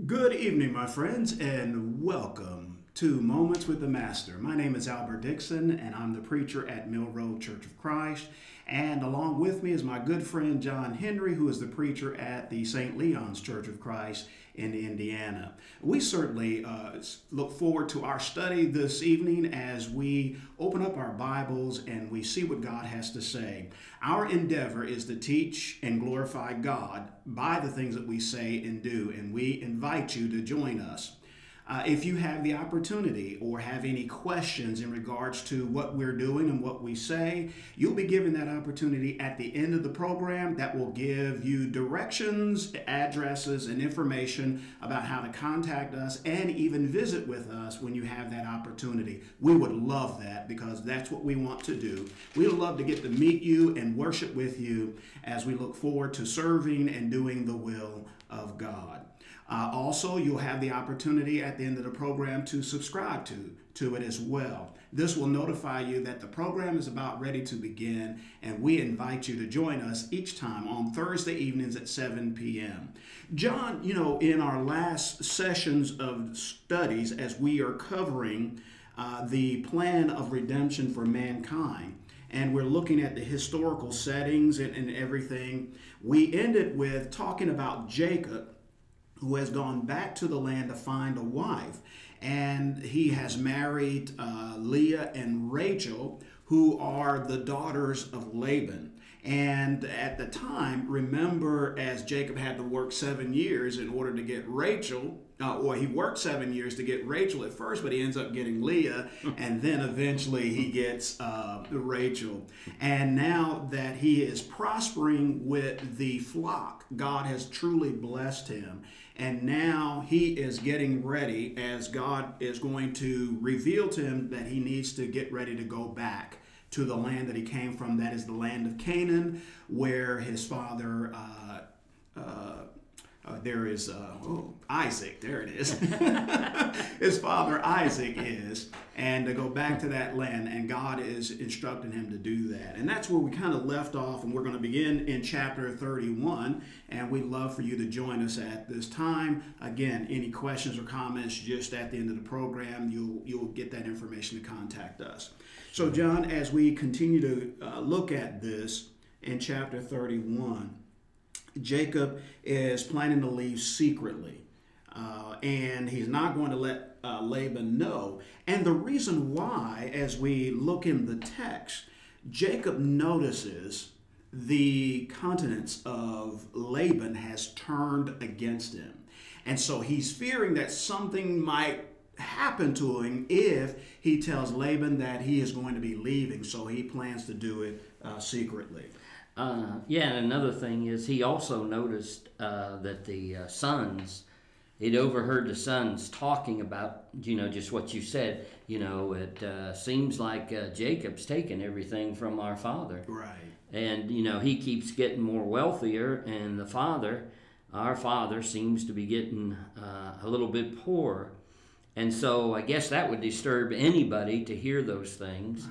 Good evening, my friends, and welcome to Moments with the Master. My name is Albert Dixon, and I'm the preacher at Mill Road Church of Christ. And along with me is my good friend John Henry, who is the preacher at the St. Leon's Church of Christ in Indiana. We certainly look forward to our study this evening as we open up our Bibles and we see what God has to say. Our endeavor is to teach and glorify God by the things that we say and do, and we invite you to join us. If you have the opportunity or have any questions in regards to what we're doing and what we say, you'll be given that opportunity at the end of the program that will give you directions, addresses, and information about how to contact us and even visit with us when you have that opportunity. We would love that because that's what we want to do. We would love to get to meet you and worship with you as we look forward to serving and doing the will of God. Also, you'll have the opportunity at the end of the program to subscribe to it as well. This will notify you that the program is about ready to begin, and we invite you to join us each time on Thursday evenings at 7 p.m. John, in our last sessions of studies, as we are covering the plan of redemption for mankind, and we're looking at the historical settings and everything, we ended with talking about Jacob, who has gone back to the land to find a wife. And he has married Leah and Rachel, who are the daughters of Laban. And at the time, remember, as Jacob had to work 7 years in order to get Rachel, or he worked 7 years to get Rachel at first, but he ends up getting Leah, and then eventually he gets Rachel. And now that he is prospering with the flock, God has truly blessed him. And now he is getting ready, as God is going to reveal to him that he needs to get ready to go back to the land that he came from. That is the land of Canaan, where his father, Isaac, there it is. His father Isaac is, and to go back to that land, and God is instructing him to do that. And that's where we kind of left off, and we're going to begin in chapter 31, and we'd love for you to join us at this time. Again, any questions or comments, just at the end of the program, you'll get that information to contact us. So, John, as we continue to look at this in chapter 31, Jacob is planning to leave secretly, and he's not going to let Laban know. And the reason why, as we look in the text, Jacob notices the countenance of Laban has turned against him. And so he's fearing that something might happen to him if he tells Laban that he is going to be leaving. So he plans to do it secretly. And another thing is he also noticed that the sons, he'd overheard the sons talking about, just what you said. It seems like Jacob's taken everything from our father. Right. And, he keeps getting more wealthier, and our father seems to be getting a little bit poorer. And so I guess that would disturb anybody to hear those things.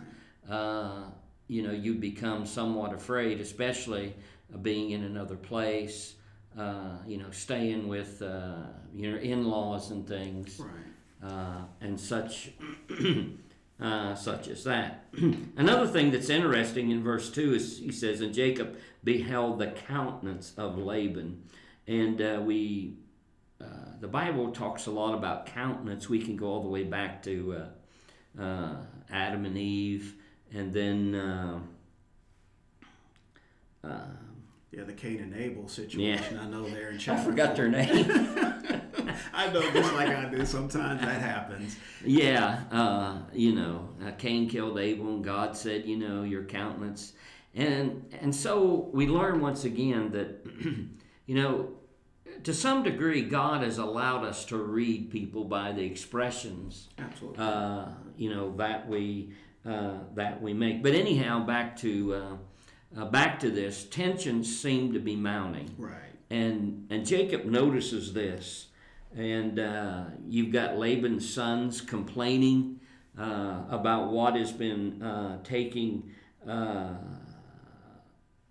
Right. You become somewhat afraid, especially being in another place, staying with your in-laws and things, right. And such as that. Another thing that's interesting in verse 2 is he says, "And Jacob beheld the countenance of Laban." And the Bible talks a lot about countenance. We can go all the way back to Adam and Eve. And then, the Cain and Abel situation. Yeah. I know they're in chapter. I forgot their name. I know, just like I do. Sometimes that happens. Yeah, Cain killed Abel, and God said, your countenance, and so we learn once again that, to some degree, God has allowed us to read people by the expressions. Absolutely. That we make. But anyhow, back to this, tensions seem to be mounting. Right. And Jacob notices this, and you've got Laban's sons complaining about what has been taking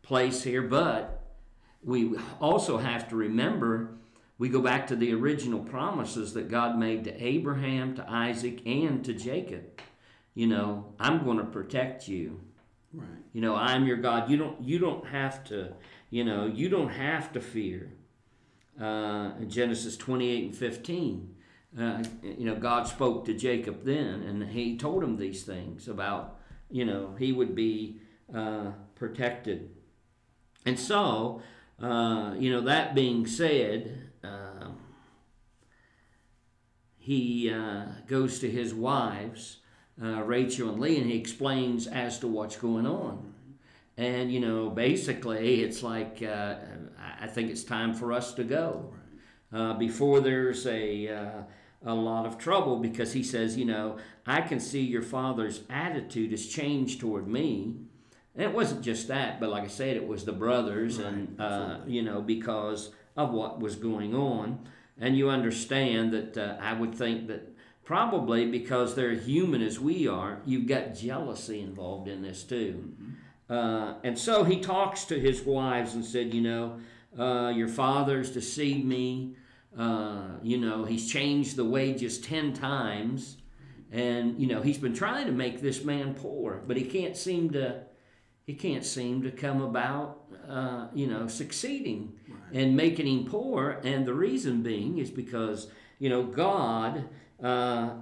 place here. But we also have to remember We go back to the original promises that God made to Abraham, to Isaac, and to Jacob. I'm going to protect you. Right. I'm your God. You don't have to, you don't have to fear. Genesis 28:15. God spoke to Jacob then, and he told him these things about, he would be protected. And so, that being said, he goes to his wives, Rachel and Leah, and he explains as to what's going on. And, basically, it's like, I think it's time for us to go before there's a lot of trouble, because he says, I can see your father's attitude has changed toward me. And it wasn't just that, but like I said, it was the brothers, and, because of what was going on. And you understand that I would think that probably because they're human as we are, you've got jealousy involved in this too. And so he talks to his wives and said, your father's deceived me. He's changed the wages 10 times. And, he's been trying to make this man poor, but he can't seem to come about, succeeding and making him poor. And the reason being is because, God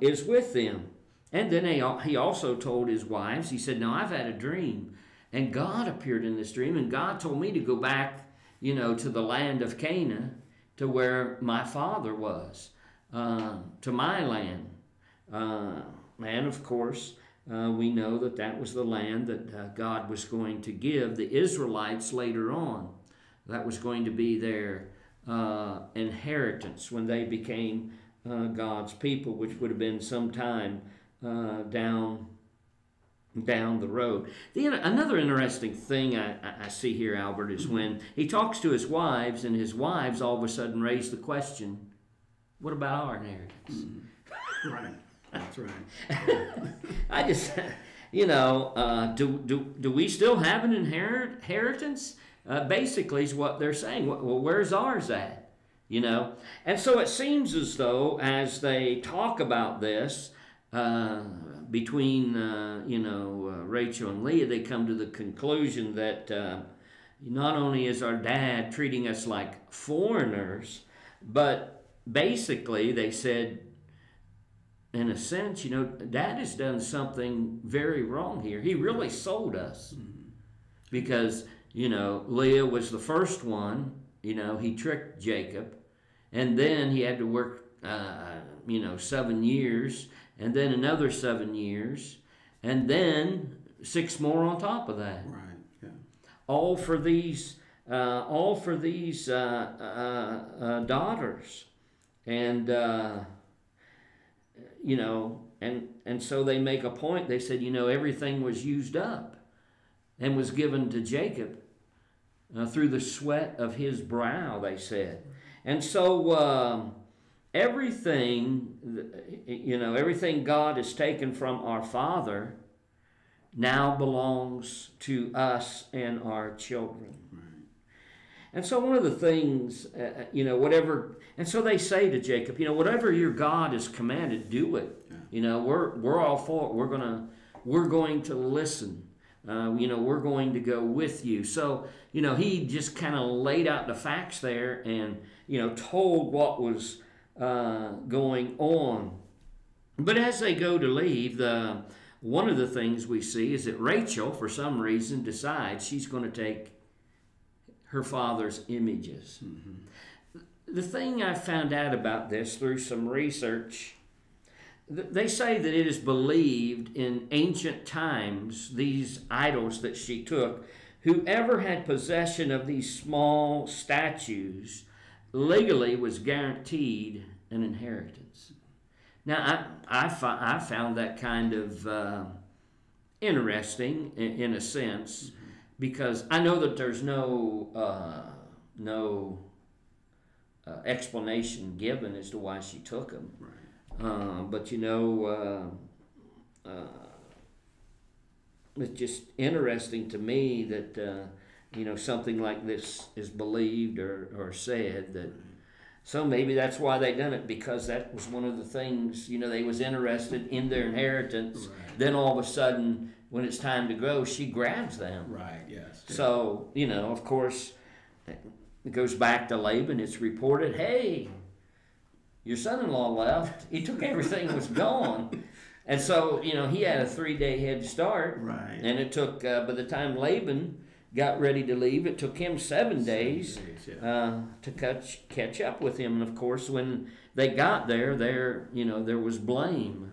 is with them. And then he also told his wives, he said, now I've had a dream, and God appeared in this dream, and God told me to go back, to the land of Canaan, to where my father was, to my land. And of course, we know that was the land that God was going to give the Israelites later on. That was going to be their inheritance when they became God's people, which would have been sometime down the road. Another interesting thing I see here, Albert, is when he talks to his wives, and his wives all of a sudden raise the question, what about our inheritance? Right. That's right. I just, do we still have an inheritance? Basically is what they're saying. Well, where's ours at? And so it seems as though as they talk about this, between, Rachel and Leah, they come to the conclusion that not only is our dad treating us like foreigners, but basically they said, in a sense, Dad has done something very wrong here. He really sold us. Because, Leah was the first one. He tricked Jacob. And then he had to work, 7 years. And then another 7 years. And then 6 more on top of that. Right, yeah. All for these daughters. And... and so they make a point. They said, everything was used up and was given to Jacob through the sweat of his brow, they said. And so everything God has taken from our father now belongs to us and our children. And so one of the things, whatever, and so they say to Jacob, whatever your God has commanded, do it. Yeah. We're all for it. We're going to listen. We're going to go with you. So, he just kind of laid out the facts there and, told what was going on. But as they go to leave, one of the things we see is that Rachel, for some reason, decides she's going to take her father's images. Mm-hmm. The thing I found out about this through some research, they say that it is believed in ancient times, these idols that she took, whoever had possession of these small statues legally was guaranteed an inheritance. Now, I found that kind of interesting in a sense, because I know that there's no explanation given as to why she took them. Right. But it's just interesting to me that something like this is believed or said, that So maybe that's why they done it, because that was one of the things, they was interested in their inheritance. Right. Then all of a sudden, when it's time to go, she grabs them. Right, yes. So, of course, it goes back to Laban. It's reported, hey, your son-in-law left. He took everything and was gone. And so, he had a 3-day head start. Right. And it took, by the time Laban got ready to leave, it took him 7 days to catch up with him. And of course, when they got there was blame.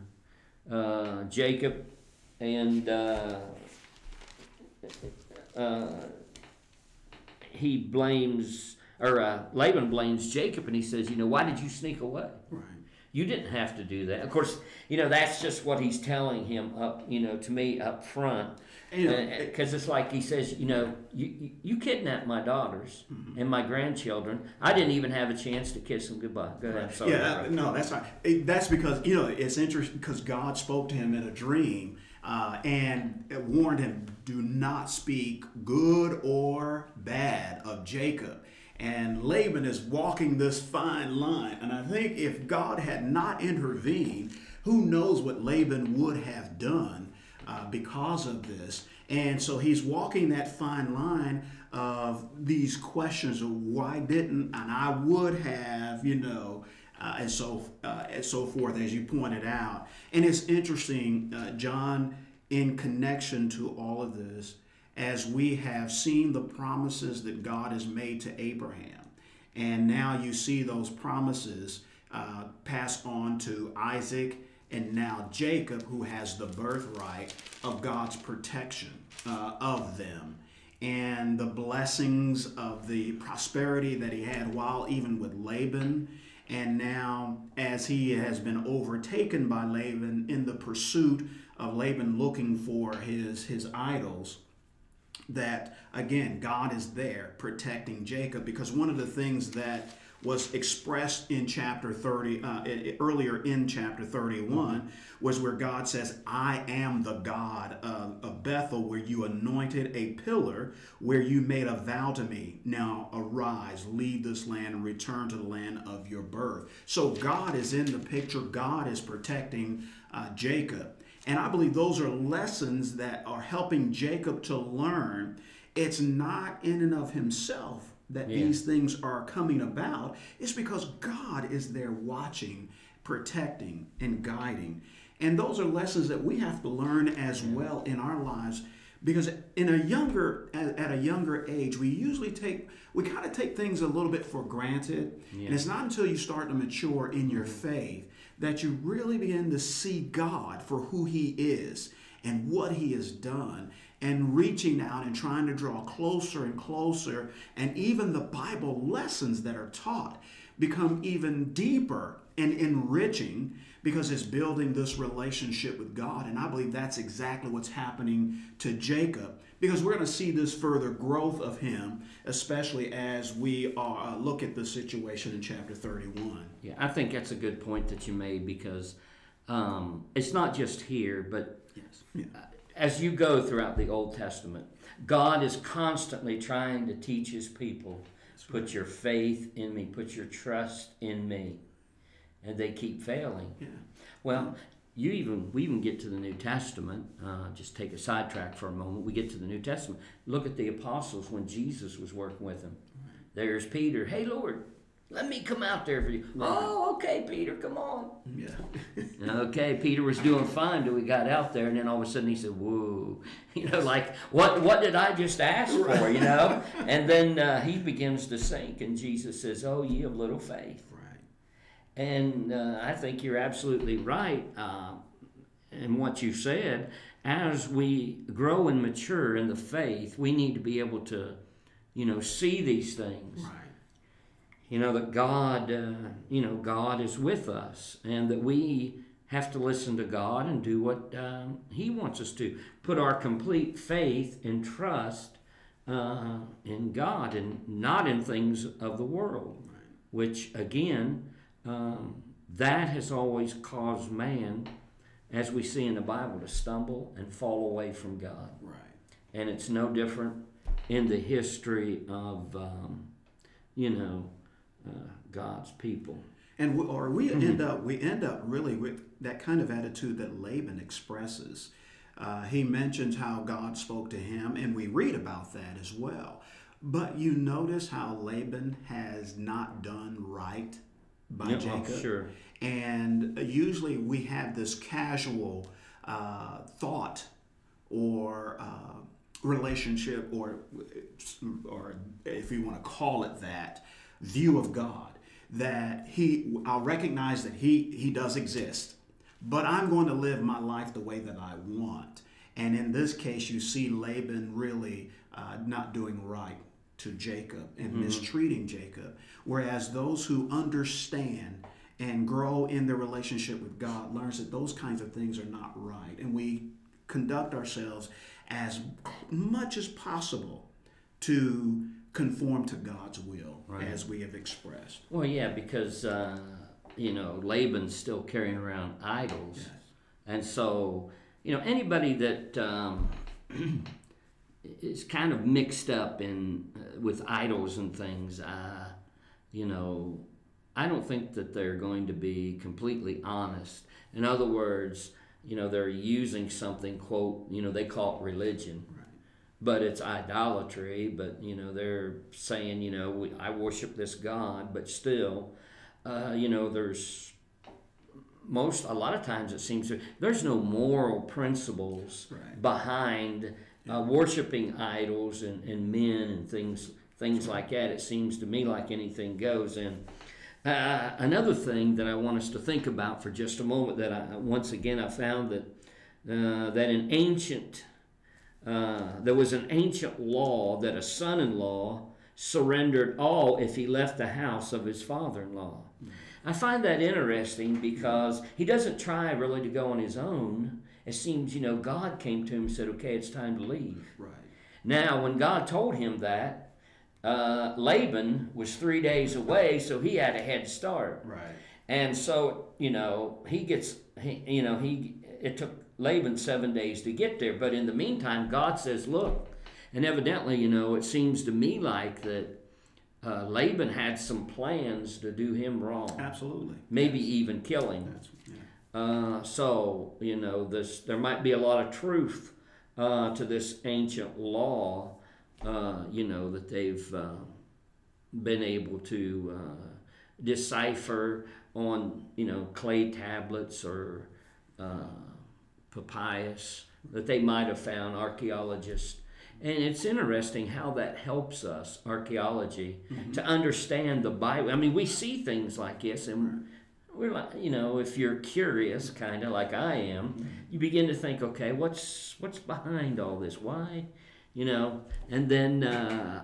Jacob and Laban blames Jacob, and he says, why did you sneak away? Right. You didn't have to do that. Of course, that's just what he's telling him to me up front. Because it's like he says, you kidnapped my daughters and my grandchildren. I didn't even have a chance to kiss them goodbye. Go ahead. Sorry, no, that's right. That's because, it's interesting because God spoke to him in a dream and warned him, do not speak good or bad of Jacob. And Laban is walking this fine line. And I think if God had not intervened, who knows what Laban would have done because of this. And so he's walking that fine line of these questions of why didn't, and I would have, and so forth, as you pointed out. And it's interesting, John, in connection to all of this, as we have seen the promises that God has made to Abraham. And now you see those promises pass on to Isaac and now Jacob, who has the birthright of God's protection of them. And the blessings of the prosperity that he had while even with Laban. And now as he has been overtaken by Laban in the pursuit of Laban looking for his idols, that again, God is there protecting Jacob, because one of the things that was expressed in chapter 30, earlier in chapter 31, was where God says, I am the God of Bethel, where you anointed a pillar, where you made a vow to me. Now arise, leave this land, and return to the land of your birth. So God is in the picture. God is protecting Jacob. And I believe those are lessons that are helping Jacob to learn. It's not in and of himself that these things are coming about. It's because God is there watching, protecting, and guiding. And those are lessons that we have to learn as well in our lives, because at a younger age, we kind of take things a little bit for granted. And it's not until you start to mature in your faith that you really begin to see God for who he is and what he has done, and reaching out and trying to draw closer and closer. And even the Bible lessons that are taught become even deeper and enriching, because it's building this relationship with God. And I believe that's exactly what's happening to Jacob, because we're going to see this further growth of him, especially as we look at the situation in chapter 31. Yeah, I think that's a good point that you made, because it's not just here, but as you go throughout the Old Testament, God is constantly trying to teach his people, put your faith in me, put your trust in me. And they keep failing. Yeah. Well, we even get to the New Testament. Just take a sidetrack for a moment. We get to the New Testament. Look at the apostles when Jesus was working with them. Right. There's Peter. Hey, Lord, let me come out there for you. Right. Oh, okay, Peter, come on. Yeah. Okay, Peter was doing fine till we got out there, and then all of a sudden he said, whoa. Like, what did I just ask for, And then he begins to sink, and Jesus says, oh, ye of little faith. And I think you're absolutely right in what you said. As we grow and mature in the faith, we need to be able to, see these things. Right. That God, God is with us, and that we have to listen to God and do what he wants us to. Put our complete faith and trust in God, and not in things of the world, right. Which, again, that has always caused man, as we see in the Bible, to stumble and fall away from God. Right. And it's no different in the history of, God's people. And we end up really with that kind of attitude that Laban expresses. He mentions how God spoke to him, and we read about that as well. But you notice how Laban has not done right by Jacob. Sure. And usually we have this casual thought or relationship, or if you want to call it that, view of God, that I'll recognize that he does exist, but I'm going to live my life the way that I want. And in this case, you see Laban really not doing right to Jacob and mistreating Jacob, whereas those who understand and grow in their relationship with God learns that those kinds of things are not right, and we conduct ourselves as much as possible to conform to God's will, right, as we have expressed. Well, yeah, because Laban's still carrying around idols, yes. And so anybody that is kind of mixed up with idols and things, I don't think that they're going to be completely honest. In other words, they're using something, quote, they call it religion, right, but it's idolatry. But they're saying, I worship this God, but still, there's a lot of times it seems there's no moral principles, right, behind worshiping idols and men and things like that. It seems to me like anything goes. And another thing that I want us to think about for just a moment, that I found that in ancient there was an ancient law that a son-in-law surrendered all if he left the house of his father-in-law. I find that interesting because he doesn't try really to go on his own. It seems, God came to him and said, okay, it's time to leave. Right. Now, when God told him that, Laban was 3 days away, so he had a head start. Right. And so, it took Laban 7 days to get there. But in the meantime, God says, look, and evidently, it seems to me like that Laban had some plans to do him wrong. Absolutely. Maybe even kill him. There might be a lot of truth to this ancient law, that they've been able to decipher on, clay tablets or papyrus that they might have found, archaeologists. And it's interesting how that helps us, archaeology, to understand the Bible. I mean, we see things like this, and we're like, if you're curious, kind of like I am, you begin to think, okay, what's behind all this? Why? And then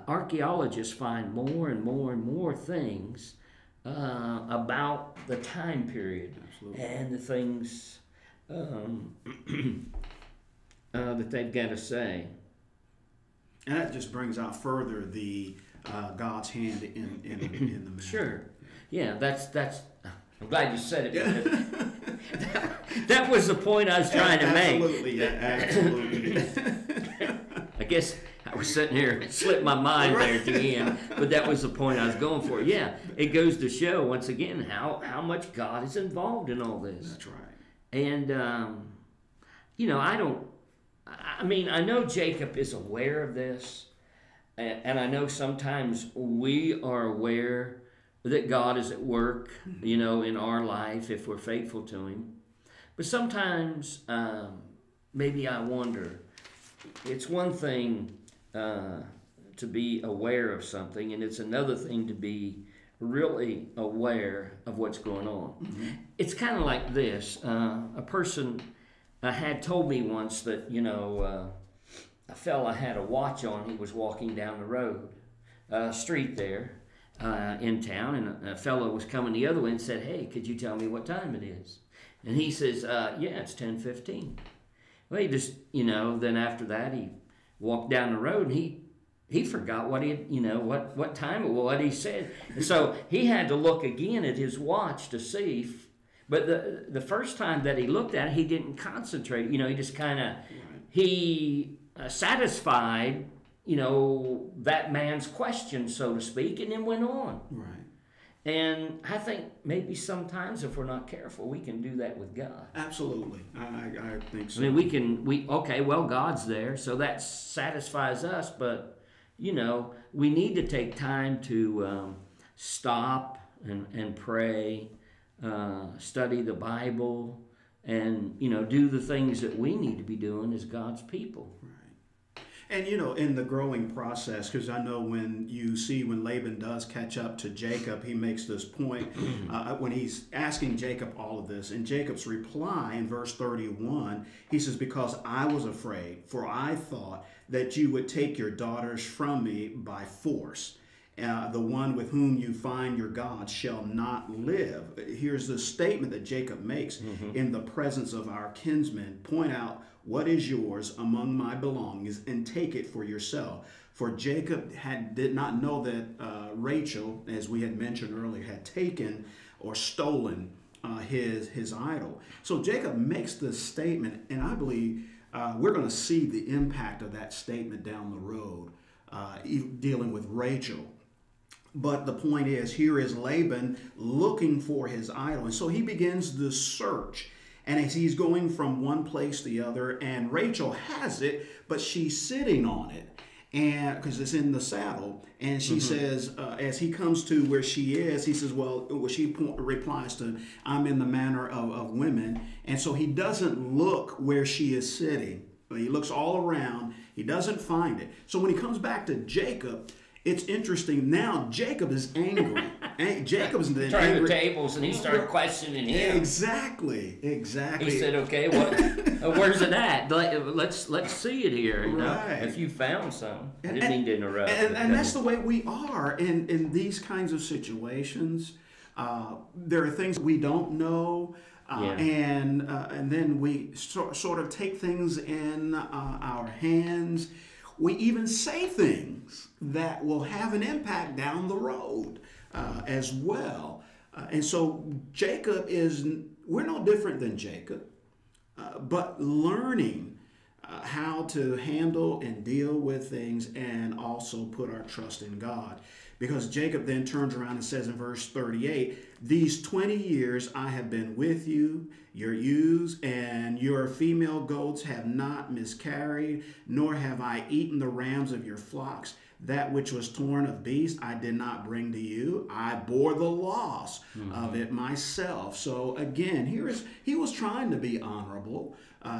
archaeologists find more and more and more things about the time period. Absolutely. And the things that they've got to say. And that just brings out further the God's hand in the matter. Sure. Yeah, that's. I'm glad you said it. That was the point I was trying to make. Absolutely. I guess I was sitting here, slipped my mind there at the end, but that was the point I was going for. Yeah, it goes to show once again how much God is involved in all this. That's right. And I know Jacob is aware of this, and I know sometimes we are aware that God is at work, in our life if we're faithful to Him. But sometimes, maybe I wonder, it's one thing to be aware of something, and it's another thing to be really aware of what's going on. Mm-hmm. It's kind of like this. A person had told me once that, a fella had a watch on. He was walking down the road, street there in town, and a fellow was coming the other way and said, hey, could you tell me what time it is? And he says, yeah, it's 10:15. Well, he just, then after that, he walked down the road, and he forgot what what time it was, what he said. And so he had to look again at his watch to see. But the first time that he looked at it, he didn't concentrate. He just kind of, he satisfied, that man's question, so to speak, and then went on. Right. And I think maybe sometimes if we're not careful, we can do that with God. Absolutely. I think so. I mean, okay, well, God's there, so that satisfies us, but, we need to take time to stop and pray, study the Bible, and, do the things that we need to be doing as God's people. Right. And, in the growing process, because I know when Laban does catch up to Jacob, he makes this point when he's asking Jacob all of this. And Jacob's reply in verse 31, he says, because I was afraid, for I thought that you would take your daughters from me by force. The one with whom you find your God shall not live. Here's the statement that Jacob makes in the presence of our kinsmen. Point out what is yours among my belongings and take it for yourself. For Jacob did not know that Rachel, as we had mentioned earlier, had taken or stolen his idol. So Jacob makes this statement, and I believe we're going to see the impact of that statement down the road, dealing with Rachel. But the point is, here is Laban looking for his idol. And so he begins the search. And as he's going from one place to the other, and Rachel has it, but she's sitting on it, and because it's in the saddle. And she says, as he comes to where she is, he says, she replies to, I'm in the manner of women. And so he doesn't look where she is sitting. He looks all around. He doesn't find it. So when he comes back to Jacob, it's interesting. Now Jacob is angry. Jacob's then turning the tables, and he started questioning him. Exactly. He said, "Okay, where's it at? Let's see it here. Right. If you found some." I didn't mean to interrupt. And that's the way we are in these kinds of situations. There are things we don't know. And then we sort of take things in our hands. We even say things that will have an impact down the road as well. And so we're no different than Jacob, but learning how to handle and deal with things and also put our trust in God. Because Jacob then turns around and says in verse 38, these 20 years I have been with you, your ewes and your female goats have not miscarried, nor have I eaten the rams of your flocks. That which was torn of beasts I did not bring to you. I bore the loss of it myself. So again, he was trying to be honorable.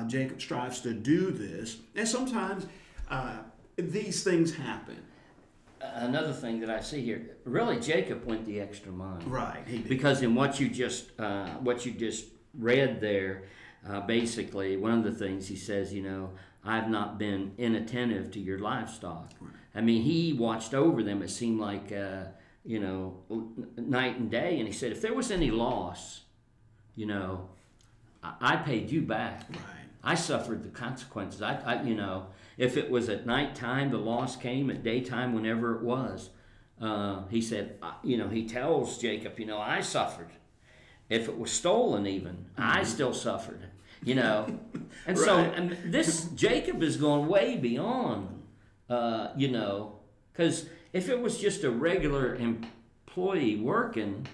Jacob strives to do this. And sometimes these things happen. Another thing that I see here, really Jacob went the extra mile. Right, he did. Because in what you just read there, basically one of the things he says, I've not been inattentive to your livestock. Right. I mean, he watched over them. It seemed like night and day. And he said, if there was any loss, I paid you back. Right. I suffered the consequences. If it was at nighttime, the loss came. At daytime, whenever it was, he said, he tells Jacob, I suffered. If it was stolen, even I still suffered. And right. So this Jacob is going way beyond, because if it was just a regular employee working,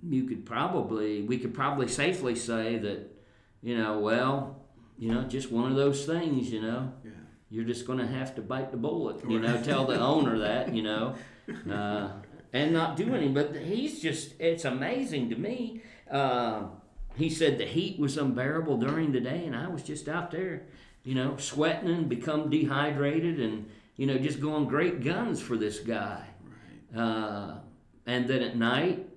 we could probably safely say that, just one of those things, Yeah. You're just going to have to bite the bullet, tell the owner that, and not do anything. But it's amazing to me. He said the heat was unbearable during the day, and I was just out there, sweating and become dehydrated and, just going great guns for this guy. Right. And then at night,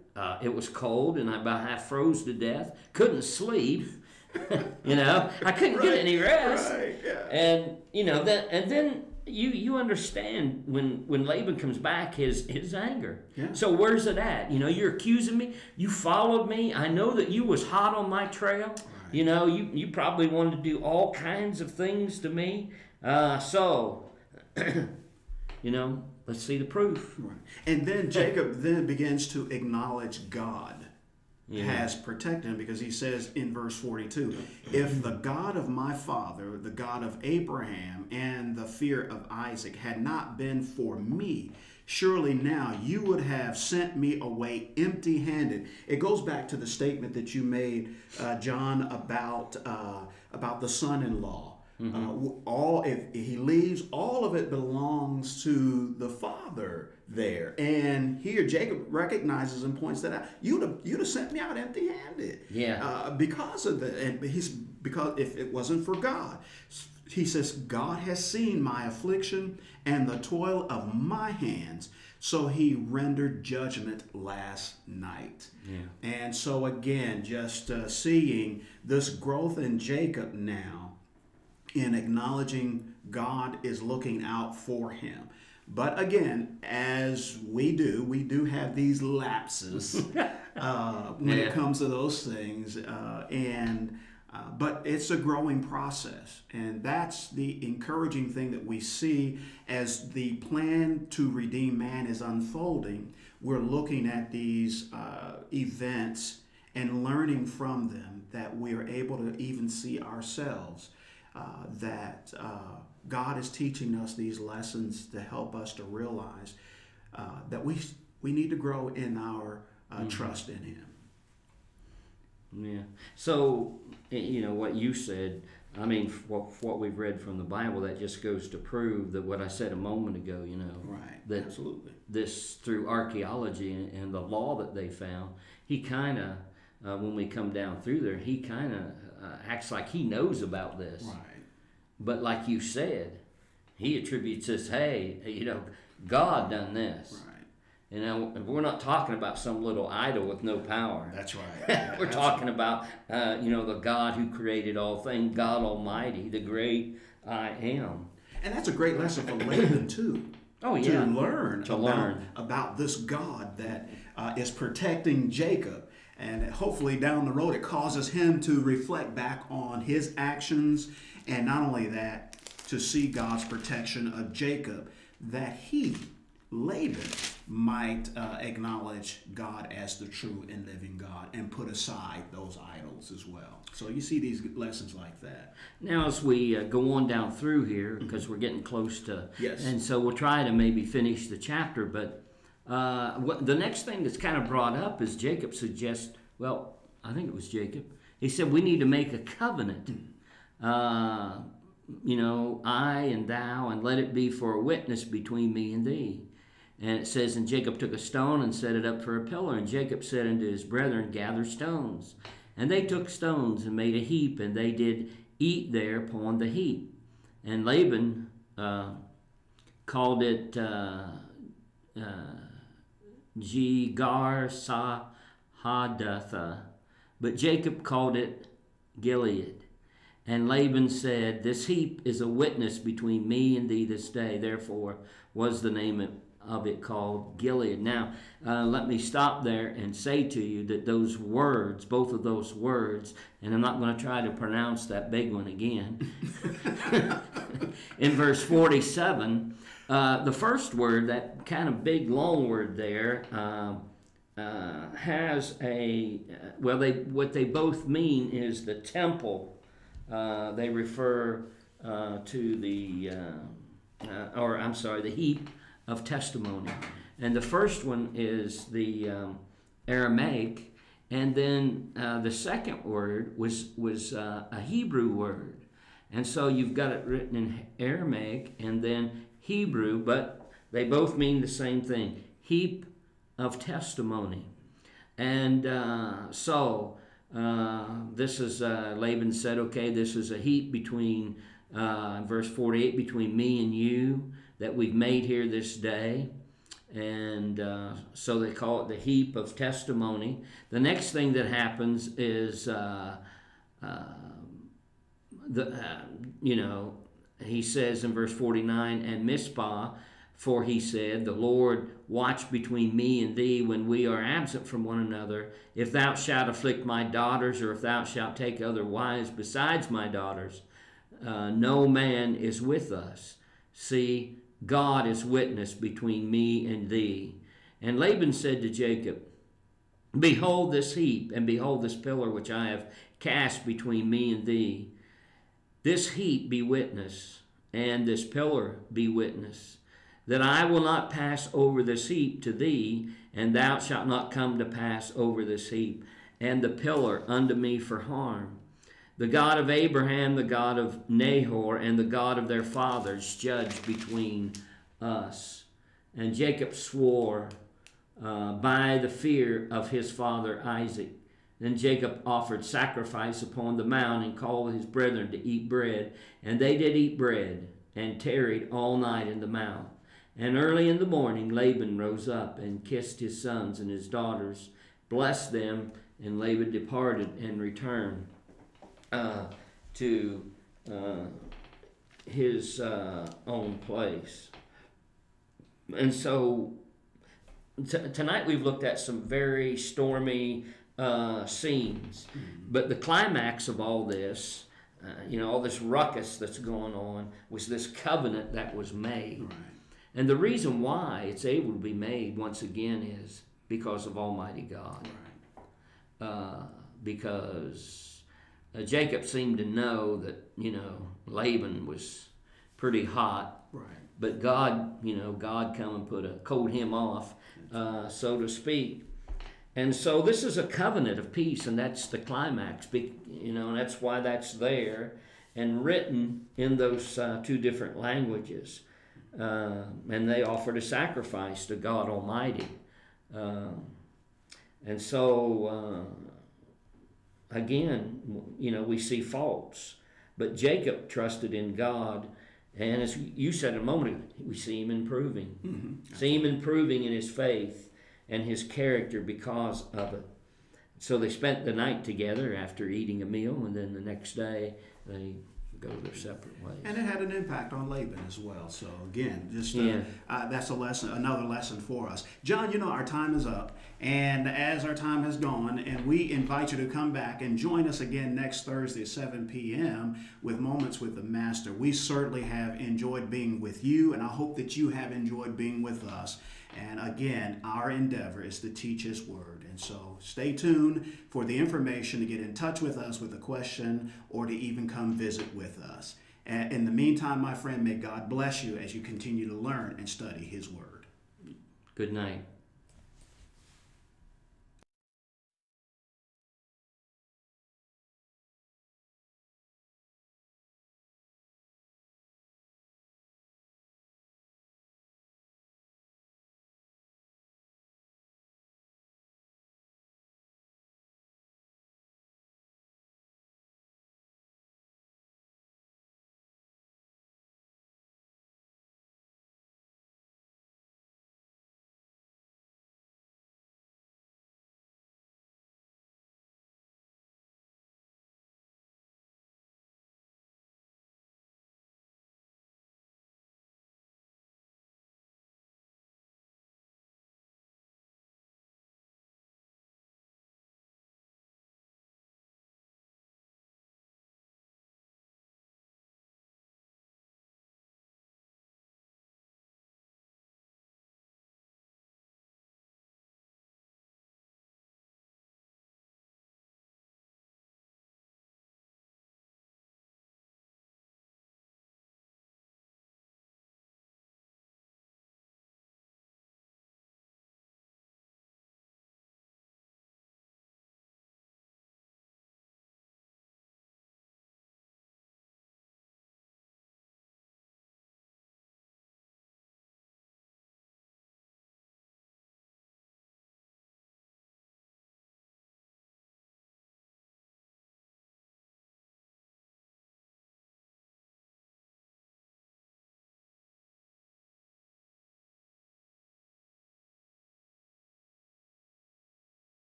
it was cold, and I about half froze to death. Couldn't sleep. I couldn't get any rest. Right, yeah. And then you understand when Laban comes back his anger. Yeah. So where's it at? You're accusing me. You followed me. I know that you was hot on my trail. Right. You probably wanted to do all kinds of things to me. So let's see the proof. Right. And then Jacob then begins to acknowledge God. Has protected him, because he says in verse 42, if the God of my father, the God of Abraham, and the fear of Isaac had not been for me, surely now you would have sent me away empty-handed. It goes back to the statement that you made, John, about the son-in-law. All if he leaves, all of it belongs to the father there. And here Jacob recognizes and points that out. You'd have sent me out empty-handed. Yeah. Because of the, and because if it wasn't for God, he says, God has seen my affliction and the toil of my hands. So he rendered judgment last night. Yeah. And so again, just seeing this growth in Jacob now, in acknowledging God is looking out for him. But again, as we do have these lapses when it comes to those things. But it's a growing process. And that's the encouraging thing that we see as the plan to redeem man is unfolding. We're looking at these events and learning from them that we are able to even see ourselves. That God is teaching us these lessons to help us to realize that we need to grow in our trust in Him. Yeah. So, what you said, I mean, what we've read from the Bible, that just goes to prove that what I said a moment ago, Right. that absolutely. This, through archaeology and the law that they found, he kind of, when we come down through there, he kind of acts like he knows about this. Right. But like you said, he attributes this, hey, God done this. Right. We're not talking about some little idol with no power. That's right. Yeah, we're talking about, the God who created all things, God Almighty, the great I am. And that's a great lesson for Laban, too. Oh, yeah. To learn about this God that is protecting Jacob. And hopefully down the road it causes him to reflect back on his actions, and not only that, to see God's protection of Jacob, that he, Laban, might acknowledge God as the true and living God and put aside those idols as well. So you see these lessons like that. Now as we go on down through here, because we're getting close to, yes, and so we'll try to maybe finish the chapter, but the next thing that's kind of brought up is Jacob suggests, well, I think it was Jacob, he said we need to make a covenant, I and thou, and let it be for a witness between me and thee. And it says, and Jacob took a stone and set it up for a pillar, and Jacob said unto his brethren, gather stones. And they took stones and made a heap, and they did eat there upon the heap. And Laban called it Jegar-Sahadath, but Jacob called it Gilead. And Laban said, this heap is a witness between me and thee this day. Therefore was the name of it called Gilead. Now, let me stop there and say to you that those words, both of those words, and I'm not going to try to pronounce that big one again, in verse 47, the first word, that kind of big long word there, has what they both mean is the temple. They refer to the heap of testimony. And the first one is the Aramaic, and then the second word was a Hebrew word. And so you've got it written in Aramaic and then Hebrew, but they both mean the same thing, heap of testimony. And this is, Laban said, okay, this is a heap between, verse 48, between me and you that we've made here this day. And so they call it the heap of testimony. The next thing that happens is, he says in verse 49, and Mizpah, for he said, the Lord watch between me and thee when we are absent from one another. If thou shalt afflict my daughters, or if thou shalt take other wives besides my daughters, no man is with us. See, God is witness between me and thee. And Laban said to Jacob, behold this heap, and behold this pillar which I have cast between me and thee. This heap be witness, and this pillar be witness, that I will not pass over this heap to thee, and thou shalt not come to pass over this heap, and the pillar unto me for harm. The God of Abraham, the God of Nahor, and the God of their fathers judge between us. And Jacob swore by the fear of his father Isaac. Then Jacob offered sacrifice upon the mount and called his brethren to eat bread. And they did eat bread and tarried all night in the mount. And early in the morning Laban rose up and kissed his sons and his daughters, blessed them, and Laban departed and returned to his own place. And so tonight we've looked at some very stormy scenes, but the climax of all this, all this ruckus that's going on, was this covenant that was made. Right. And the reason why it's able to be made once again is because of Almighty God. Right. Because Jacob seemed to know that, Laban was pretty hot. Right. But God, God come and cold him off, so to speak. And so this is a covenant of peace, and that's the climax, and that's why that's there and written in those two different languages. And they offered a sacrifice to God Almighty. And so, again, we see faults. But Jacob trusted in God. And as you said a moment ago, we see him improving. Mm-hmm. See him improving in his faith and his character because of it. So they spent the night together after eating a meal, and then the next day they go their separate ways. And it had an impact on Laban as well. So again, just that's a lesson, another lesson for us. John, our time is up, and as our time has gone, and we invite you to come back and join us again next Thursday at 7 p.m. with Moments with the Master. We certainly have enjoyed being with you, and I hope that you have enjoyed being with us. And again, our endeavor is to teach His Word. And so stay tuned for the information to get in touch with us with a question or to even come visit with us. And in the meantime, my friend, may God bless you as you continue to learn and study His Word. Good night.